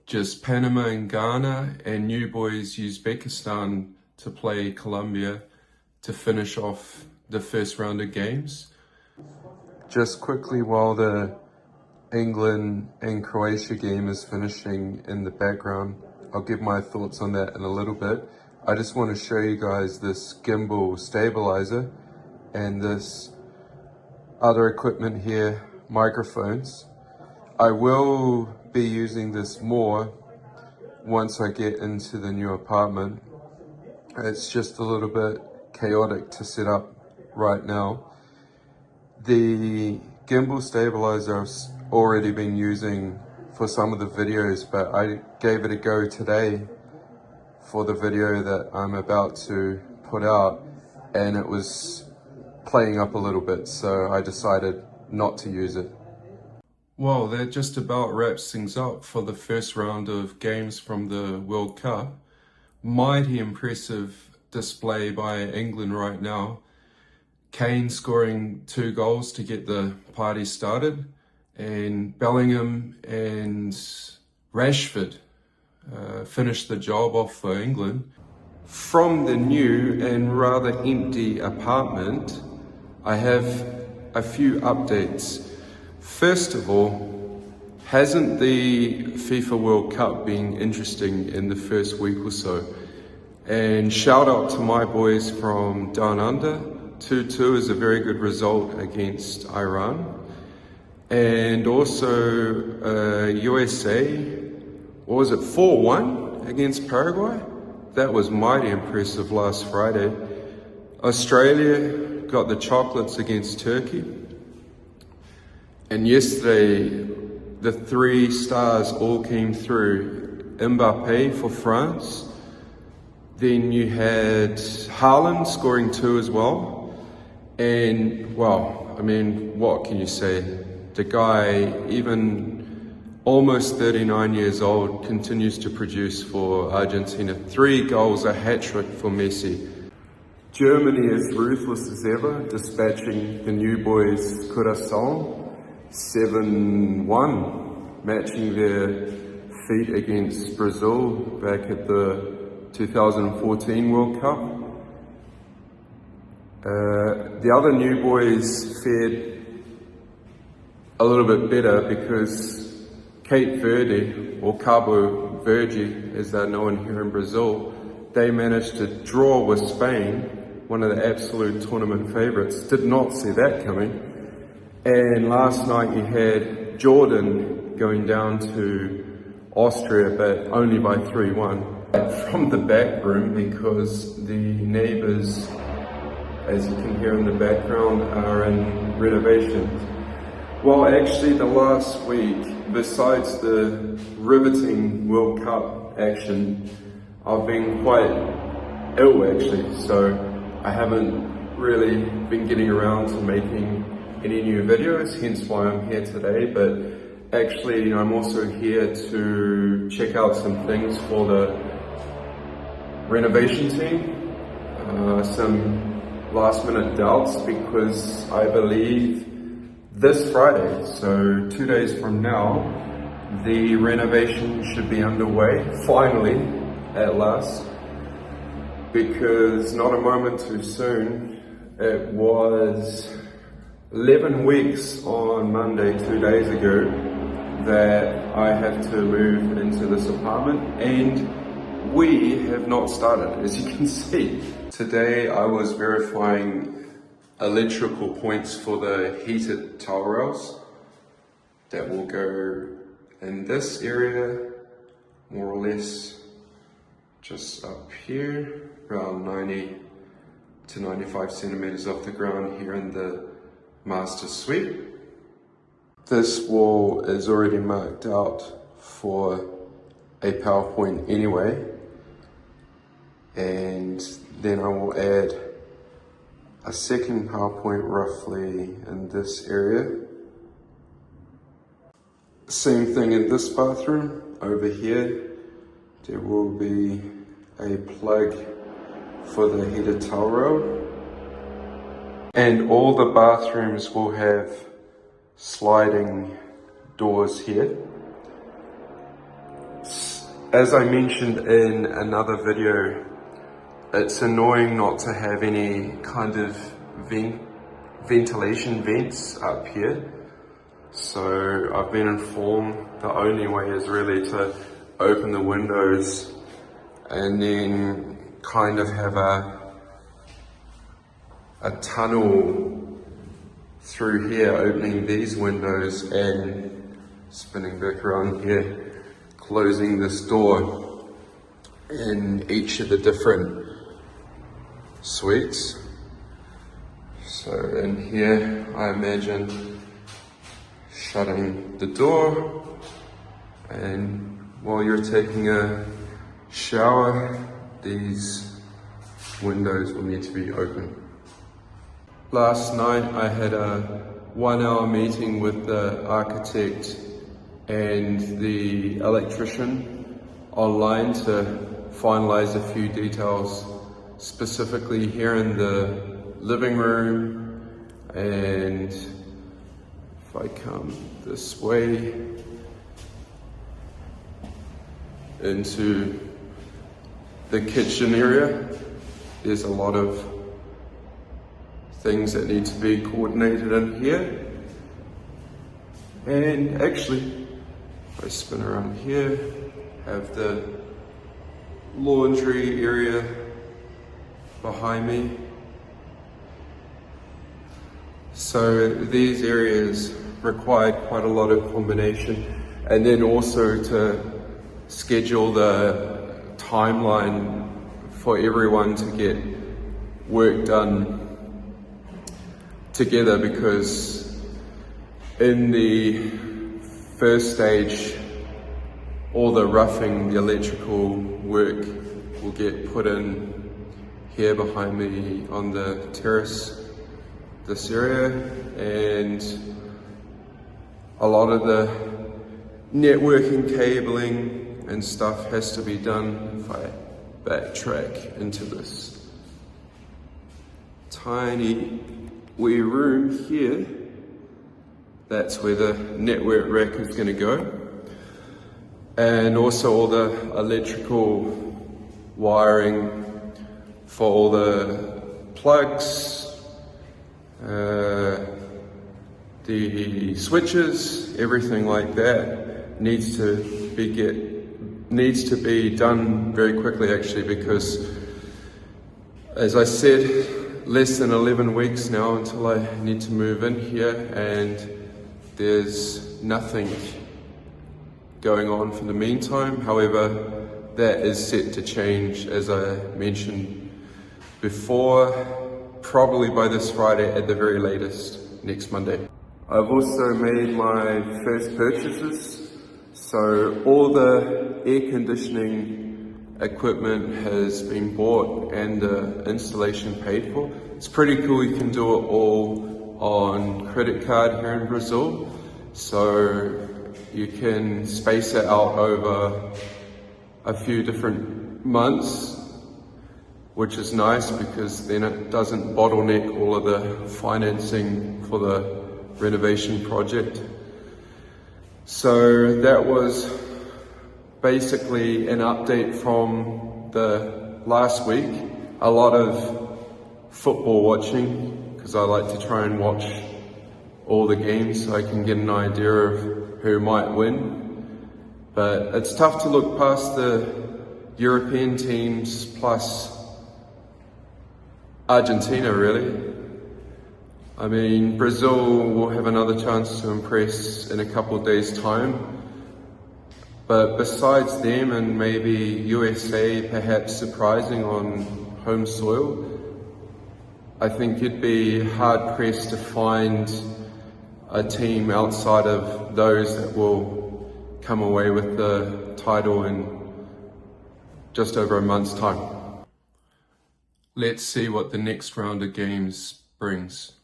just Panama and Ghana, and New Boys Uzbekistan to play Colombia to finish off the first round of games. Just quickly, while the England and Croatia game is finishing in the background, I'll give my thoughts on that in a little bit. I just want to show you guys this gimbal stabilizer and this other equipment here, microphones. I will be using this more once I get into the new apartment. It's just a little bit chaotic to set up right now. The gimbal stabilizer I've already been using for some of the videos, but I gave it a go today for the video that I'm about to put out, and it was playing up a little bit, so I decided not to use it. Well, that just about wraps things up for the first round of games from the World Cup. Mighty impressive display by England right now. Kane scoring 2 goals to get the party started, and Bellingham and Rashford finished the job off for England. From the new and rather empty apartment, I have a few updates. First of all, hasn't the FIFA World Cup been interesting in the first week or so? And shout out to my boys from down under. 2-2 is a very good result against Iran. And also USA, what was it, 4-1 against Paraguay? That was mighty impressive last Friday. Australia got the chocolates against Turkey. And yesterday, the 3 stars all came through. Mbappe for France. Then you had Haaland scoring 2 as well. And, well, I mean, what can you say? The guy, even almost 39 years old, continues to produce for Argentina. 3 goals, a hat-trick for Messi. Germany is ruthless as ever, dispatching the new boys Curaçao 7-1, matching their feat against Brazil back at the 2014 World Cup. The other new boys fared a little bit better because Cape Verde, or Cabo Verde as they're known here in Brazil, they managed to draw with Spain, one of the absolute tournament favourites. Did not see that coming. And last night you had Jordan going down to Austria, but only by 3-1. From the back room, because the neighbours, as you can hear in the background, are in renovation. Well, actually the last week, besides the riveting World Cup action, I've been quite ill actually, so I haven't really been getting around to making any new videos, hence why I'm here today. But actually I'm also here to check out some things for the renovation team, some last minute doubts, because I believe this Friday, so 2 days from now, the renovation should be underway, finally, at last, because not a moment too soon. It was 11 weeks on Monday, 2 days ago, that I have to move into this apartment, and we have not started, as you can see. Today I was verifying electrical points for the heated towel rails that will go in this area, more or less just up here, around 90 to 95 centimeters off the ground here in the master suite. This wall is already marked out for a PowerPoint anyway, and then I will add a second PowerPoint roughly in this area. Same thing in this bathroom. Over here there will be a plug for the heated towel rail, and all the bathrooms will have sliding doors here. As I mentioned in another video, it's annoying not to have any kind of ventilation vents up here. So I've been informed the only way is really to open the windows and then kind of have a tunnel through here, opening these windows and spinning back around here, closing this door in each of the different suites. So in here, I imagine shutting the door, and while you're taking a shower, these windows will need to be open. Last night I had a 1-hour meeting with the architect and the electrician online to finalize a few details, specifically here in the living room. And if I come this way into the kitchen area, there's a lot of things that need to be coordinated in here. And actually, if I spin around here, have the laundry area behind me. So these areas required quite a lot of combination, and then also to schedule the timeline for everyone to get work done together, because in the first stage, all the roughing, the electrical work will get put in here behind me on the terrace, this area, and a lot of the networking, cabling and stuff has to be done. If I backtrack into this tiny wee room here, that's where the network rack is going to go, and also all the electrical wiring for all the plugs, the switches, everything like that needs to be done very quickly, actually, because, as I said, less than 11 weeks now until I need to move in here, and there's nothing going on for the meantime. However, that is set to change, as I mentioned before, probably by this Friday at the very latest, next Monday. I've also made my first purchases. So all the air conditioning equipment has been bought and the installation paid for. It's pretty cool, you can do it all on credit card here in Brazil. So you can space it out over a few different months, which is nice because then it doesn't bottleneck all of the financing for the renovation project. So that was basically an update from the last week. A lot of football watching, because I like to try and watch all the games so I can get an idea of who might win. But it's tough to look past the European teams plus Argentina, really. I mean, Brazil will have another chance to impress in a couple of days' time. But besides them and maybe USA perhaps surprising on home soil, I think you'd be hard pressed to find a team outside of those that will come away with the title in just over a month's time. Let's see what the next round of games brings.